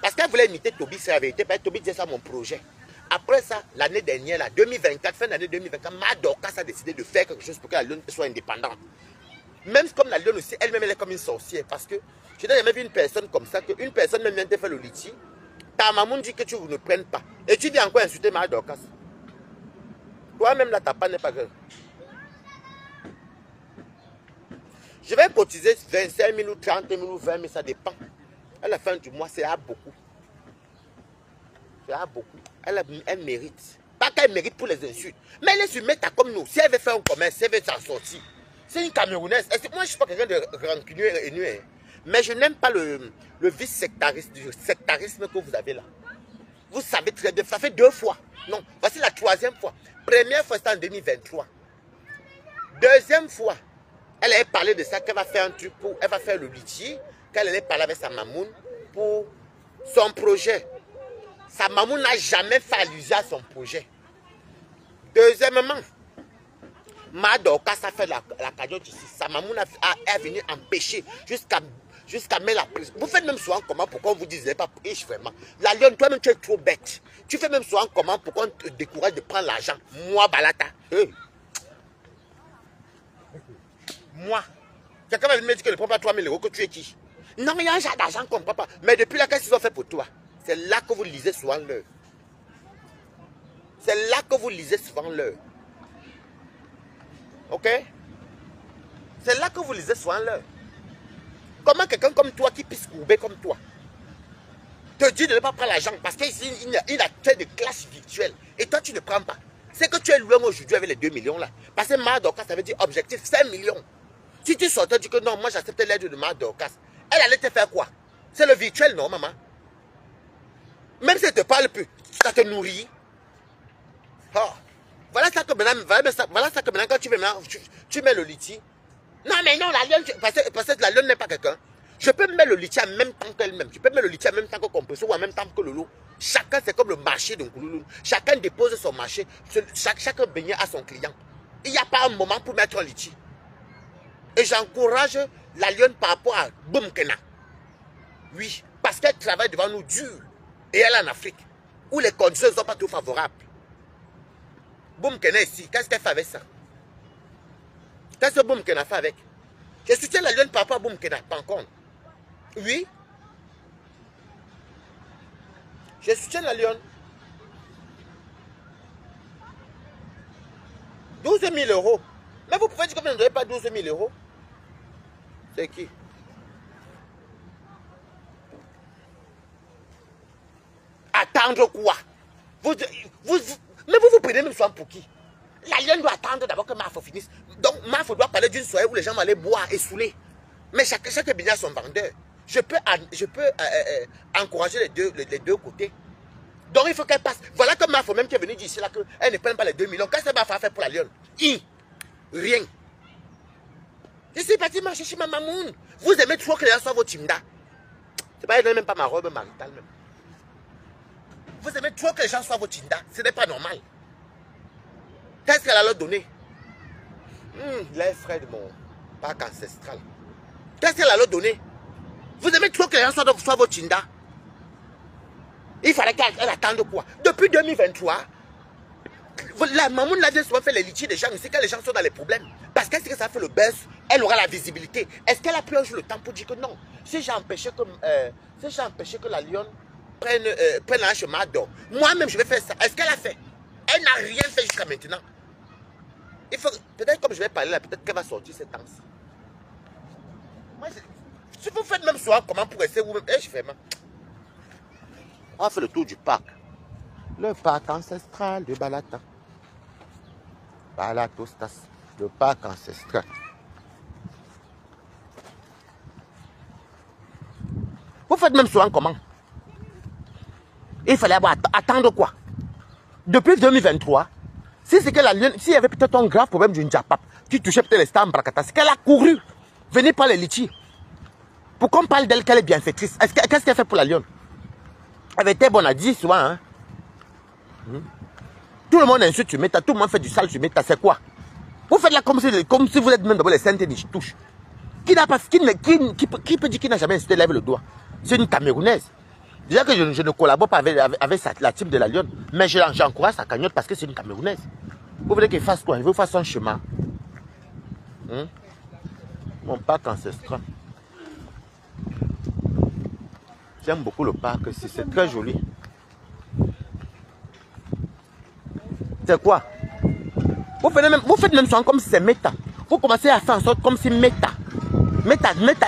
Parce qu'elle voulait imiter Toby, c'est la vérité. Parce que Toby disait ça, mon projet. Après ça, l'année dernière, là, 2024, fin d'année 2024, Madorcas a décidé de faire quelque chose pour que la Lyon soit indépendante. Même comme la Lyon aussi, elle-même, elle est comme une sorcière. Parce que je n'ai jamais vu une personne comme ça, qu'une personne même vient te faire le liti. Ta maman dit que tu ne prennes pas. Et tu viens encore insulter Madorcas. Toi-même, là, ta part n'est pas grave. Je vais cotiser 25 000 ou 30 000 ou 20 000, ça dépend. À la fin du mois, c'est à beaucoup. C'est à beaucoup. Elle mérite. Pas qu'elle mérite pour les insultes. Mais elle est sur Meta comme nous. Si elle veut faire un commerce, si elle veut s'en sortir. C'est une Camerounaise. Moi, je ne suis pas quelqu'un de rancunier et nu. Mais je n'aime pas le vice-sectarisme que vous avez là. Vous savez très bien. Ça fait 2 fois. Non, voici la 3e fois. Première fois, c'était en 2023. Deuxième fois, elle avait parlé de ça, qu'elle va faire un truc pour... Elle va faire le litier, qu'elle allait parler avec sa mamoune pour son projet. Sa mamoune n'a jamais fait allusion à son projet. Deuxièmement, Madorcas a fait la cagnotte ici. Sa mamoune est venue empêcher jusqu'à mettre la prise. Vous faites même souvent comment pour qu'on vous dise pas vraiment. La Lyon, toi-même tu es trop bête. Tu fais même souvent comment pour qu'on te décourage de prendre l'argent. Moi, Balata. Moi. Quelqu'un va me dire que ne prend pas 3 000 euros, que tu es qui? Non, il y a un genre d'argent qu'on ne prend pas. Mais depuis là, qu'est-ce qu'ils ont fait pour toi? C'est là que vous lisez souvent l'heure. C'est là que vous lisez souvent l'heure. Ok? C'est là que vous lisez souvent l'heure. Comment quelqu'un comme toi qui puisse courber comme toi te dit de ne pas prendre l'argent parce qu'il a fait de classe virtuelle et toi tu ne prends pas. C'est que tu es loin aujourd'hui avec les 2 millions là. Parce que Madorcas, ça veut dire objectif 5 millions. Si tu sortais, tu dis que non, moi j'accepte l'aide de Madorcas, elle allait te faire quoi? C'est le virtuel, non, maman? Même si elle ne te parle plus, ça te nourrit. Oh. Voilà ça que maintenant, quand tu mets le liti. Non, mais non, la Lyon, parce que la Lyon n'est pas quelqu'un. Je peux mettre le liti en même temps qu'elle-même. Je peux mettre le liti en même temps que Compresso ou en même temps que Lolo. Chacun, c'est comme le marché de Nkouloulou. Chacun dépose son marché. Chaque beignet a son client. Il n'y a pas un moment pour mettre un liti. Et j'encourage la Lyon par rapport à Boumkena. Oui, parce qu'elle travaille devant nous dur. Et elle est en Afrique, où les conditions ne sont pas tout favorables. Boumkena ici, qu'est-ce qu'elle fait avec ça? Qu'est-ce que Boumkena fait avec? Je soutiens la Lyon par rapport à Boumkena, pas encore. Oui. Je soutiens la Lyon. 12 000 euros. Mais vous pouvez dire que vous ne donnez pas 12 000 euros. C'est qui? Attendre quoi? Mais vous prenez même soin pour qui? La Lyon doit attendre d'abord que Mafo finisse. Donc Mafo doit parler d'une soirée où les gens vont aller boire et saouler. Mais chaque bien son vendeur. Je peux encourager les deux côtés. Donc il faut qu'elle passe. Voilà que Mafo même qui est venu dire ici là qu'elle ne prenne pas les 2 millions. Qu'est-ce que Mafo a fait pour la Lyon? Rien. Je suis parti marcher chez ma mamoune. Vous aimez trop que les gens soient vos timda. C'est pas, elle n'est même pas ma robe maritale même. Vous aimez trop que les gens soient vos tinda. Ce n'est pas normal. Qu'est-ce qu'elle a leur donné? Les frères de mon parc ancestral. Qu'est-ce qu'elle a leur donné? Vous aimez trop que les gens soient vos tinda. Il fallait qu'elle attende quoi? Depuis 2023, la maman l'a bien souvent fait les litiges des gens ici quand les gens sont dans les problèmes. Parce qu'est-ce que ça fait le buzz? Elle aura la visibilité. Est-ce qu'elle a pris un jour le temps pour dire que non? Si j'ai empêché que la Lyon prenne un chemin d'or, moi-même je vais faire ça. Est-ce qu'elle a fait? Elle n'a rien fait jusqu'à maintenant. Il faut peut-être comme je vais parler là, peut-être qu'elle va sortir cette temps-ci. Si vous faites même soir, comment pour rester vous-même? Je fais même. On va faire le tour du parc. Le parc ancestral de Balata. Balatostas. Le parc ancestral. Vous faites même souvent comment? Il fallait attendre quoi? Depuis 2023, si c'est que la Lyon, s'il y avait peut-être un grave problème du Njapap, qui touchait peut-être les stars en Brakata, c'est qu'elle a couru. Venez prendre les litchis. Pourquoi on parle d'elle qu'elle est bienfaitrice? Qu'est-ce qu'elle fait pour la lionne? Elle était bonne à 10 souvent. Hein? Tout le monde insulte sur Meta, tout le monde fait du sale sur Meta, c'est quoi? Vous faites là comme si vous êtes même d'abord les saintes et touches. Qui peut dire qu'il n'a jamais insulté, lève le doigt? C'est une Camerounaise. Déjà que je ne collabore pas avec la team de la lionne, mais j'encourage sa cagnotte parce que c'est une Camerounaise. Vous voulez qu'elle fasse quoi? Il veut faire son chemin. Mon parc ancestral. J'aime beaucoup le parc, c'est très joli. C'est quoi? Vous faites même soin comme si c'est Meta. Vous commencez à faire en sorte comme si Meta,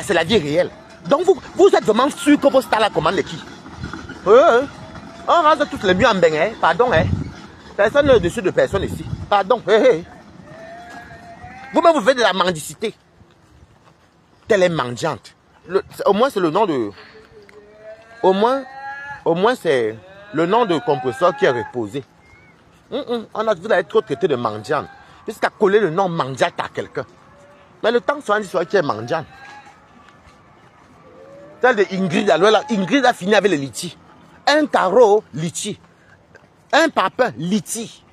c'est la vie réelle. Donc vous êtes vraiment sûr que vos stars là commandent qui? On rase toutes les mieux en bain, hein? Pardon, hein? Personne n'est au-dessus de personne ici. Pardon. Vous-même vous faites de la mendicité. Telle est mendiante. Au moins c'est le nom de... Au moins c'est le nom de compresseur qui est reposé. Vous allez trop traité de mendiante. Jusqu'à coller le nom mendiante à quelqu'un. Mais le temps soit qui est mendiante. Celle de Ingrid, alors Ingrid a fini avec les litchis. Un carreau, litchi. Un papin, litchi.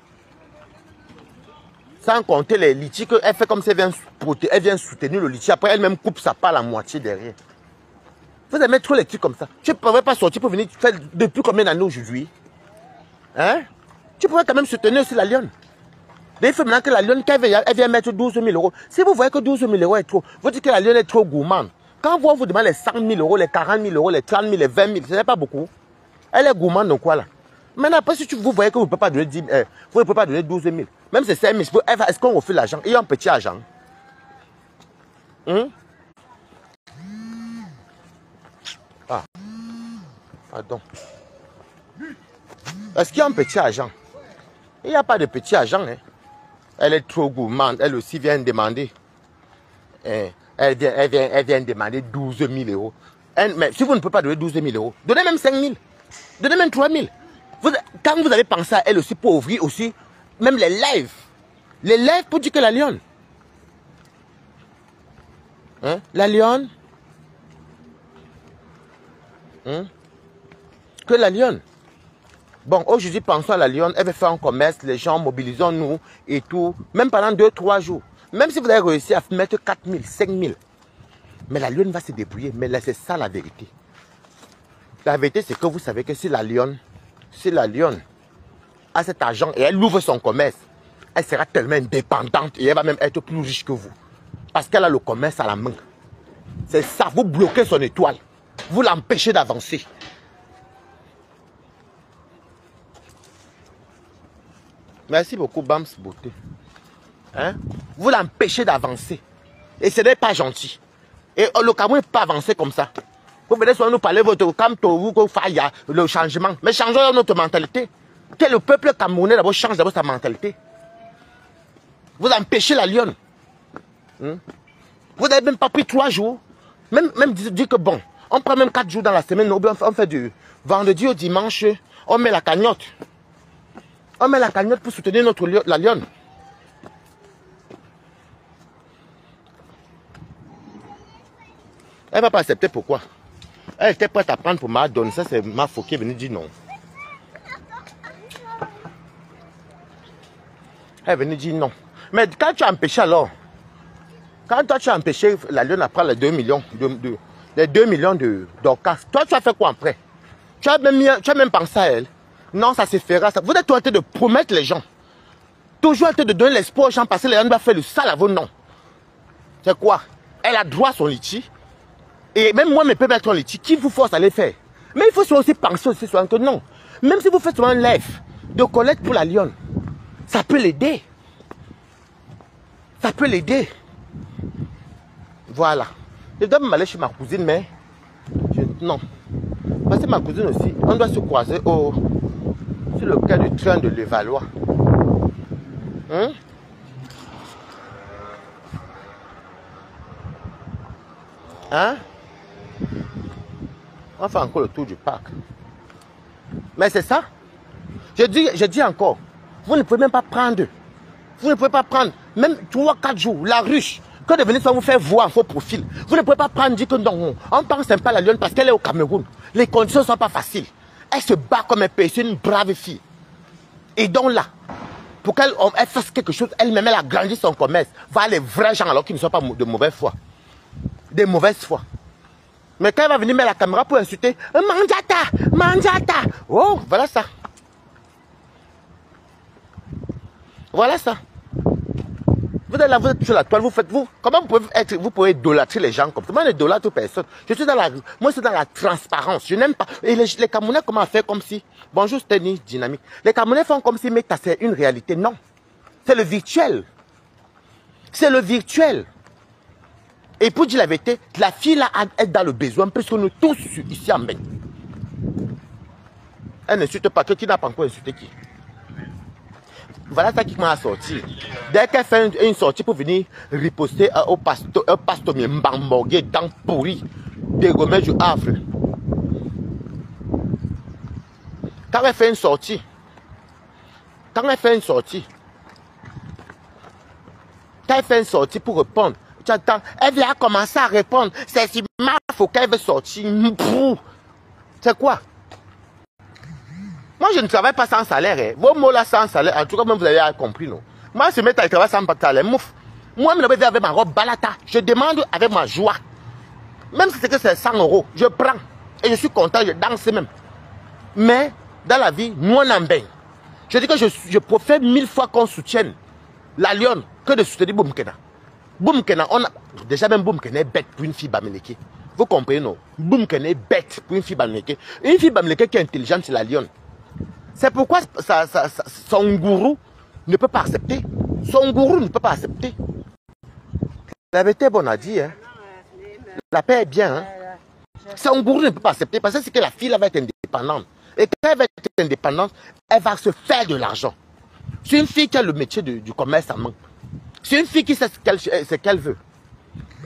Sans compter les litchis qu'elle fait comme si elle vient soutenir le litchi. Après, elle-même coupe sa part à la moitié derrière. Vous aimez trop les trucs comme ça. Tu ne pourrais pas sortir pour venir faire depuis combien d'années aujourd'hui? Hein? Tu pourrais quand même soutenir aussi la lionne. Il faut maintenant que la lionne, elle vient mettre 12 000 euros. Si vous voyez que 12 000 euros est trop, vous dites que la lionne est trop gourmande. Quand vous demandez les 100 000 euros, les 40 000 euros, les 30 000, les 20 000, ce n'est pas beaucoup. Elle est gourmande de quoi là? Maintenant, après, si vous voyez que vous ne pouvez pas donner 10 000, vous ne pouvez pas donner 12 000, même c'est 5 000, est-ce qu'on refait l'argent? Il y a un petit argent. Ah, pardon. Est-ce qu'il y a un petit argent? Il n'y a pas de petit argent. Hein. Elle est trop gourmande. Elle aussi vient demander. Elle vient demander 12 000 euros. Mais si vous ne pouvez pas donner 12 000 euros, donnez même 5 000. Donnez même 3 000. Quand vous avez pensé à elle aussi pour ouvrir aussi, même les lives. Les lives pour dire que la lionne. Hein? La lionne. Que la lionne. Bon, aujourd'hui, pensons à la lionne, elle veut faire un commerce, les gens, mobilisons-nous et tout. Même pendant 2-3 jours. Même si vous avez réussi à mettre 4 000, 5 000. Mais la lionne va se débrouiller. Mais là, c'est ça la vérité. La vérité, c'est que vous savez que si la lionne a cet argent et elle ouvre son commerce, elle sera tellement indépendante et elle va même être plus riche que vous. Parce qu'elle a le commerce à la main. C'est ça, vous bloquez son étoile. Vous l'empêchez d'avancer. Merci beaucoup, Bams Beauté. Hein? Vous l'empêchez d'avancer. Et ce n'est pas gentil. Et le Cameroun ne peut pas avancer comme ça. Vous venez souvent nous parler de votre le changement. Mais changeons notre mentalité. Que le peuple camerounais d'abord change d'abord sa mentalité. Vous empêchez la lionne. Vous n'avez même pas pris 3 jours. Même dire que bon, on prend même 4 jours dans la semaine. On fait du vendredi au dimanche. On met la cagnotte. On met la cagnotte pour soutenir la lionne. Elle ne va pas accepter pourquoi. Elle était prête à prendre pour ma donne. Ça, c'est ma faux qui est venue dire non. Elle est venue dire non. Mais quand tu as empêché alors, quand toi tu as empêché la lionne à prendre les 2 millions d'Orcas, toi tu as fait quoi après? Tu as même pensé à elle. Non, ça se fera. Vous êtes en train de promettre les gens. Toujours en train de donner l'espoir aux gens parce que les gens doivent faire le sale à vos noms. C'est quoi? Elle a droit à son litchi. Et même moi, je peux mettre un litchi. Qui vous force à les faire? Mais il faut aussi penser aussi que non. Même si vous faites un live de collecte pour la lionne, ça peut l'aider. Ça peut l'aider. Voilà. Je dois m'aller chez ma cousine, mais... non. Parce que ma cousine aussi, on doit se croiser sur le quai du train de Levallois. Hein? On fait encore le tour du parc. Mais c'est ça. Je dis encore, vous ne pouvez même pas prendre. Vous ne pouvez pas prendre même 3-4 jours. La ruche. que de venir sans vous faire voir en faux profil. Vous ne pouvez pas prendre dire que non, on pense pas à la Lyon parce qu'elle est au Cameroun. Les conditions ne sont pas faciles. Elle se bat comme un pays, c'est une brave fille. Et donc là, pour qu'elle fasse quelque chose, elle-même, elle a grandi son commerce. Voir les vrais gens alors qu'ils ne sont pas de mauvaise foi. Des mauvaises foi. Mais quand elle va venir mettre la caméra pour insulter, Mandiata, Mandiata. Oh, voilà ça. Voilà ça. Vous êtes là, vous êtes sur la toile, comment vous pouvez idolâtrer les gens comme ça? Moi, je n'idolâtre personne. Moi, c'est dans la transparence. Je n'aime pas. Et les Camerounais, comment faire comme si, bonjour, Steny, dynamique. Les Camerounais font comme si, mais c'est une réalité. Non. C'est le virtuel. C'est le virtuel. Et pour dire la vérité, la fille là est dans le besoin, parce que nous tous ici en bain. Elle n'insulte pas qui n'a pas encore insulté qui. Voilà ça qui m'a sorti. Dès qu'elle fait une sortie pour venir riposter au pasteur Mbambogué dans pourri, dégommé du Havre. Quand elle fait une sortie, pour répondre, tu attends, elle vient commencer à répondre. C'est si mal, faut qu'elle veut sortir. C'est quoi? Moi, je ne travaille pas sans salaire. Hein. Vos mots là sans salaire, en tout cas, même vous avez compris, non? Moi, je mets à travailler sans salaire. Mouf. Moi, je me lève avec ma robe balata. Je demande avec ma joie. Même si c'est que c'est 100 €, je prends. Et je suis content, je danse même. Mais, dans la vie, nous, on en baigne. Je dis que je préfère 1000 fois qu'on soutienne la Lyon que de soutenir Boumkena. Boumkena, déjà même Boumkena est bête pour une fille bamileke. Vous comprenez, non? Boumkena est bête pour une fille bamileke. Une fille bamileke qui est intelligente, c'est la Lyon. C'est pourquoi son gourou ne peut pas accepter. Son gourou ne peut pas accepter. La vérité, bon, on a dit, hein. La paix est bien. Hein. Son gourou ne peut pas accepter parce que c'est que la fille là, va être indépendante. Et quand elle va être indépendante, elle va se faire de l'argent. C'est une fille qui a le métier du commerce en main. C'est une fille qui sait ce qu'elle veut.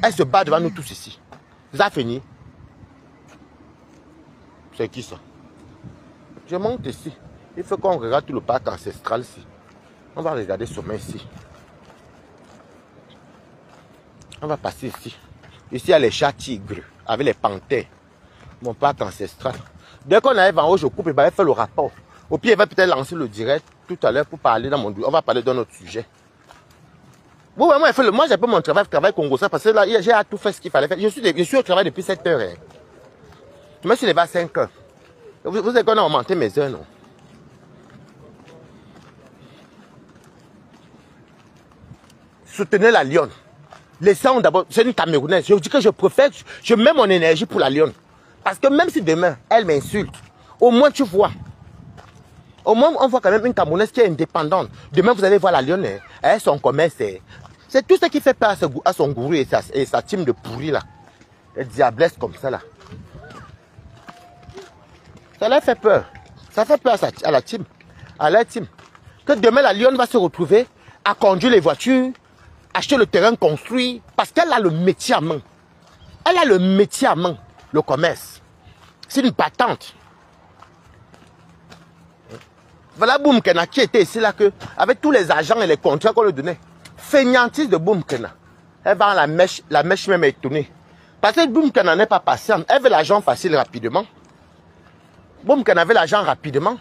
Elle se bat devant nous tous ici. Vous avez fini? C'est qui ça? Je monte ici. Il faut qu'on regarde tout le parc ancestral ici. On va regarder ce sommet ici. On va passer ici. Ici, il y a les chats tigres avec les panthères. Mon parc ancestral. Dès qu'on arrive en haut, je coupe et va faire le rapport. Au pire, il va peut-être lancer le direct tout à l'heure pour parler dans mon... On va parler d'un autre sujet. Bon, moi, j'ai fait mon travail congolais parce que là, j'ai tout fait ce qu'il fallait faire. Je suis au travail depuis 7 heures. Hein. Je me suis levé à 5 heures. Vous savez qu'on a augmenté mes heures, non? Soutenez la Lyon. Laissons d'abord, c'est une Camerounaise. Je dis que je préfère, je mets mon énergie pour la Lyon. Parce que même si demain, elle m'insulte, au moins tu vois. Au moins, on voit quand même une Camerounaise qui est indépendante. Demain, vous allez voir la Lyon, elle a son commerce. C'est tout ce qui fait peur à son gourou et sa team de pourris là. Les diablesses comme ça là. Ça leur fait peur. Ça fait peur à la team. À leur team. Que demain, la Lyon va se retrouver à conduire les voitures, acheter le terrain construit, parce qu'elle a le métier à main. Elle a le métier à main, le commerce. C'est une patente. Voilà Boumkena qui était ici là, avec tous les agents et les contrats qu'on lui donnait. Feignantise de Boumkena. Elle va en la mèche même étonnée. Parce que Boumkena n'est pas patiente. Elle veut l'argent facile rapidement. Boumkena veut l'argent rapidement.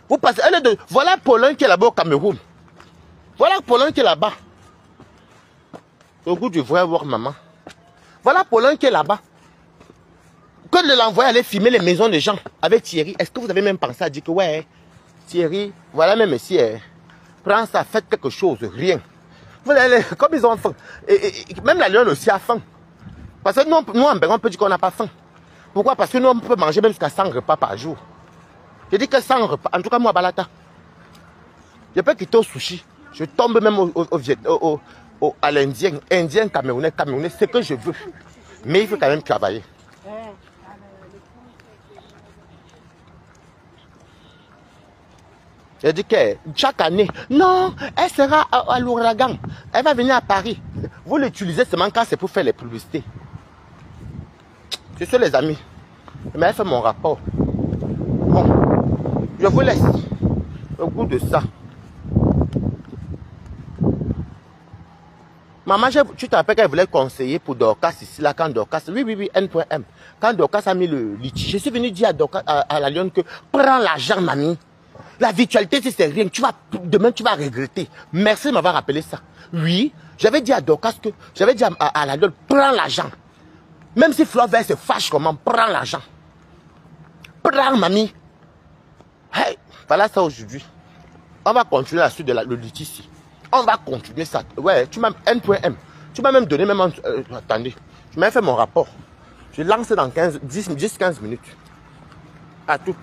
Vous passez, voilà Paulin qui est là-bas au Cameroun. Voilà Paulin qui est là-bas. Au goût du vrai voir maman. Voilà Paulin qui est là-bas. Que de l'envoyer aller filmer les maisons des gens avec Thierry. Est-ce que vous avez même pensé à dire que ouais, Thierry, voilà même ici, prends ça, faites quelque chose, rien. Vous allez, comme ils ont faim. Et même la Lyon aussi a faim. Parce que nous en Bénin, on peut dire qu'on n'a pas faim. Pourquoi? Parce que nous, on peut manger même jusqu'à 100 repas par jour. Je dis que 100 repas, en tout cas moi, Balata. Je peux quitter au sushi. Je tombe même à l'Indien, Indien, Camerounais, c'est ce que je veux. Mais il faut quand même travailler. Je dis que chaque année, non, elle sera à l'ouragan. Elle va venir à Paris. Vous l'utilisez seulement quand c'est pour faire les publicités. C'est ça les amis. Mais elle fait mon rapport. Bon, je vous laisse. Au goût de ça. Maman, tu te rappelles qu'elle voulait conseiller pour Dorcas ici, là, quand Dorcas, oui, N.M. Quand Dorcas a mis le litige, je suis venu dire à, Dorcas, à la lionne que prends l'argent, mamie. La virtualité, c'est rien. Demain, tu vas regretter. Merci de m'avoir rappelé ça. Oui, j'avais dit à Dorcas que, j'avais dit à la lionne, prends l'argent. Même si Flovert se fâche comment, prends l'argent. Prends, mamie. Hey, voilà ça aujourd'hui. On va continuer la suite de le litige ici. On va continuer ça. Ouais, tu m'as N.M. Tu m'as même donné, attendez, je m'ai fait mon rapport. Je lance dans 10-15 minutes. À toutes.